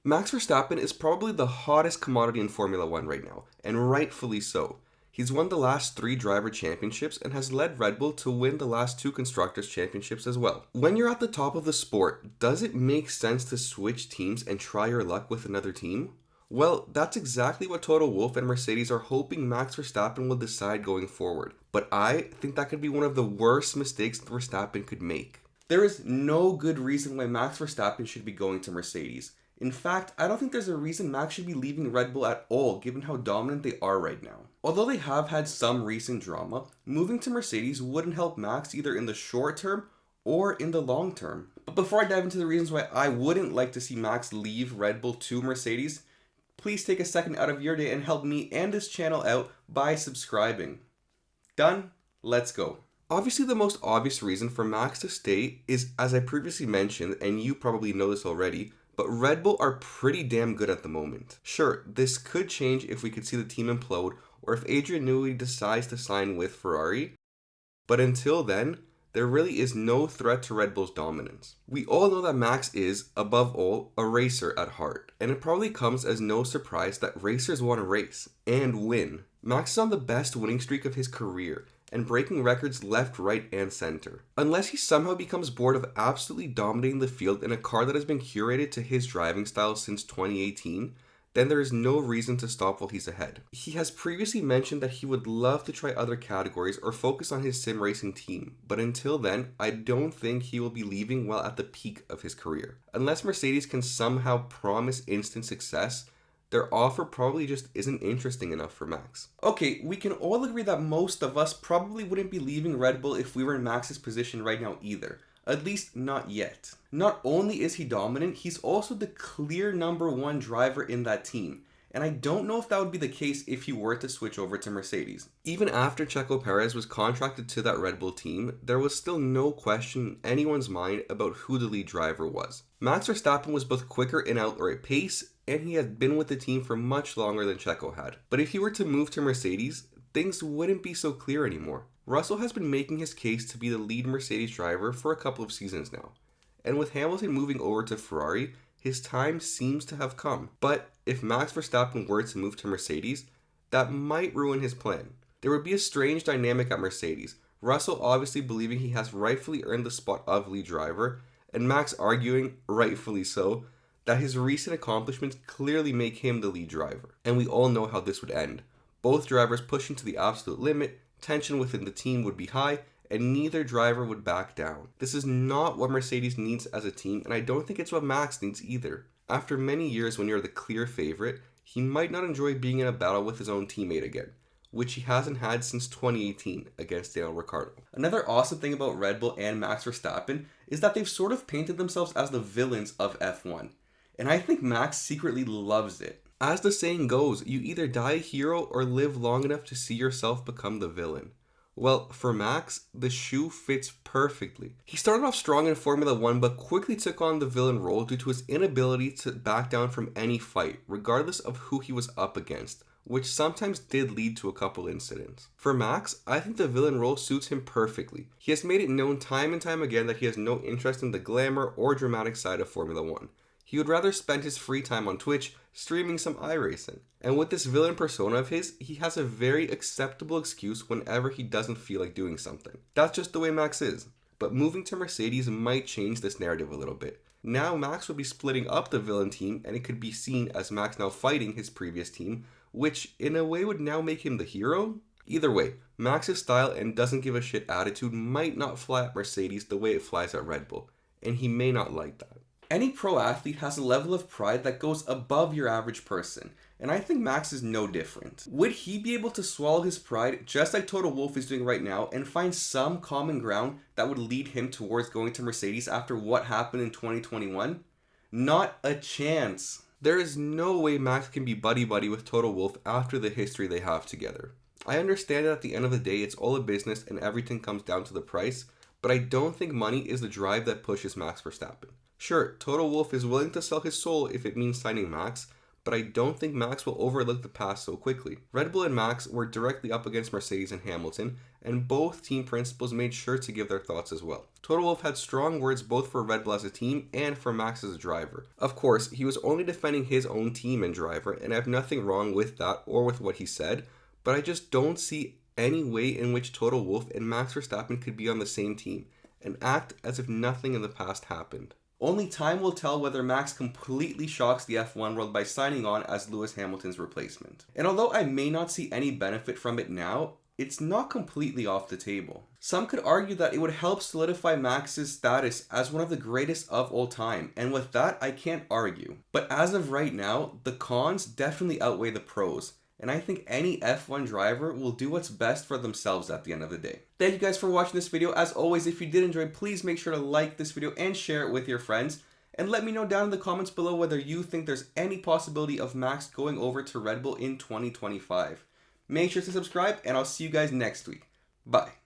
Max Verstappen is probably the hottest commodity in Formula One right now, and rightfully so. He's won the last three driver championships and has led Red Bull to win the last two constructors championships as well. When you're at the top of the sport, does it make sense to switch teams and try your luck with another team? Well, that's exactly what Toto Wolff and Mercedes are hoping Max Verstappen will decide going forward. But I think that could be one of the worst mistakes Verstappen could make. There is no good reason why Max Verstappen should be going to Mercedes. In fact, I don't think there's a reason Max should be leaving Red Bull at all, given how dominant they are right now. Although they have had some recent drama, moving to Mercedes wouldn't help Max either in the short term or in the long term. But before I dive into the reasons why I wouldn't like to see Max leave Red Bull to Mercedes, please take a second out of your day and help me and this channel out by subscribing. Done? Let's go. Obviously, the most obvious reason for Max to stay is, as I previously mentioned, and you probably know this already, but Red Bull are pretty damn good at the moment. Sure, this could change if we could see the team implode or if Adrian Newey decides to sign with Ferrari, but until then, there really is no threat to Red Bull's dominance. We all know that Max is, above all, a racer at heart, and it probably comes as no surprise that racers want to race and win. Max is on the best winning streak of his career and breaking records left, right, and center. Unless he somehow becomes bored of absolutely dominating the field in a car that has been curated to his driving style since 2018, then there is no reason to stop while he's ahead. He has previously mentioned that he would love to try other categories or focus on his sim racing team, but until then, I don't think he will be leaving while at the peak of his career. Unless Mercedes can somehow promise instant success, their offer probably just isn't interesting enough for Max. Okay, we can all agree that most of us probably wouldn't be leaving Red Bull if we were in Max's position right now either. At least not yet. Not only is he dominant, he's also the clear number one driver in that team. And I don't know if that would be the case if he were to switch over to Mercedes. Even after Checo Perez was contracted to that Red Bull team, there was still no question in anyone's mind about who the lead driver was. Max Verstappen was both quicker in outright pace, and he had been with the team for much longer than Checo had. But if he were to move to Mercedes, things wouldn't be so clear anymore. Russell has been making his case to be the lead Mercedes driver for a couple of seasons now. And with Hamilton moving over to Ferrari, his time seems to have come. But if Max Verstappen were to move to Mercedes, that might ruin his plan. There would be a strange dynamic at Mercedes. Russell obviously believing he has rightfully earned the spot of lead driver, and Max arguing, rightfully so, that his recent accomplishments clearly make him the lead driver. And we all know how this would end. Both drivers pushing to the absolute limit, tension within the team would be high, and neither driver would back down. This is not what Mercedes needs as a team, and I don't think it's what Max needs either. After many years when you're the clear favorite, he might not enjoy being in a battle with his own teammate again, which he hasn't had since 2018 against Daniel Ricciardo. Another awesome thing about Red Bull and Max Verstappen is that they've sort of painted themselves as the villains of F1, and I think Max secretly loves it. As the saying goes, you either die a hero or live long enough to see yourself become the villain. Well, for Max, the shoe fits perfectly. He started off strong in Formula 1 but quickly took on the villain role due to his inability to back down from any fight, regardless of who he was up against, which sometimes did lead to a couple incidents. For Max, I think the villain role suits him perfectly. He has made it known time and time again that he has no interest in the glamour or dramatic side of Formula 1. He would rather spend his free time on Twitch streaming some iRacing. And with this villain persona of his, he has a very acceptable excuse whenever he doesn't feel like doing something. That's just the way Max is. But moving to Mercedes might change this narrative a little bit. Now Max would be splitting up the villain team, and it could be seen as Max now fighting his previous team, which in a way would now make him the hero? Either way, Max's style and doesn't give a shit attitude might not fly at Mercedes the way it flies at Red Bull, and he may not like that. Any pro athlete has a level of pride that goes above your average person, and I think Max is no different. Would he be able to swallow his pride just like Toto Wolff is doing right now and find some common ground that would lead him towards going to Mercedes after what happened in 2021? Not a chance. There is no way Max can be buddy-buddy with Toto Wolff after the history they have together. I understand that at the end of the day it's all a business and everything comes down to the price, but I don't think money is the drive that pushes Max Verstappen. Sure, Toto Wolff is willing to sell his soul if it means signing Max, but I don't think Max will overlook the past so quickly. Red Bull and Max were directly up against Mercedes and Hamilton, and both team principals made sure to give their thoughts as well. Toto Wolff had strong words both for Red Bull as a team and for Max as a driver. Of course, he was only defending his own team and driver, and I have nothing wrong with that or with what he said, but I just don't see any way in which Toto Wolff and Max Verstappen could be on the same team and act as if nothing in the past happened. Only time will tell whether Max completely shocks the F1 world by signing on as Lewis Hamilton's replacement. And although I may not see any benefit from it now, it's not completely off the table. Some could argue that it would help solidify Max's status as one of the greatest of all time, and with that I can't argue. But as of right now, the cons definitely outweigh the pros, and I think any F1 driver will do what's best for themselves at the end of the day. Thank you guys for watching this video. As always, if you did enjoy, please make sure to like this video and share it with your friends. And let me know down in the comments below whether you think there's any possibility of Max going over to Red Bull in 2025. Make sure to subscribe, and I'll see you guys next week. Bye.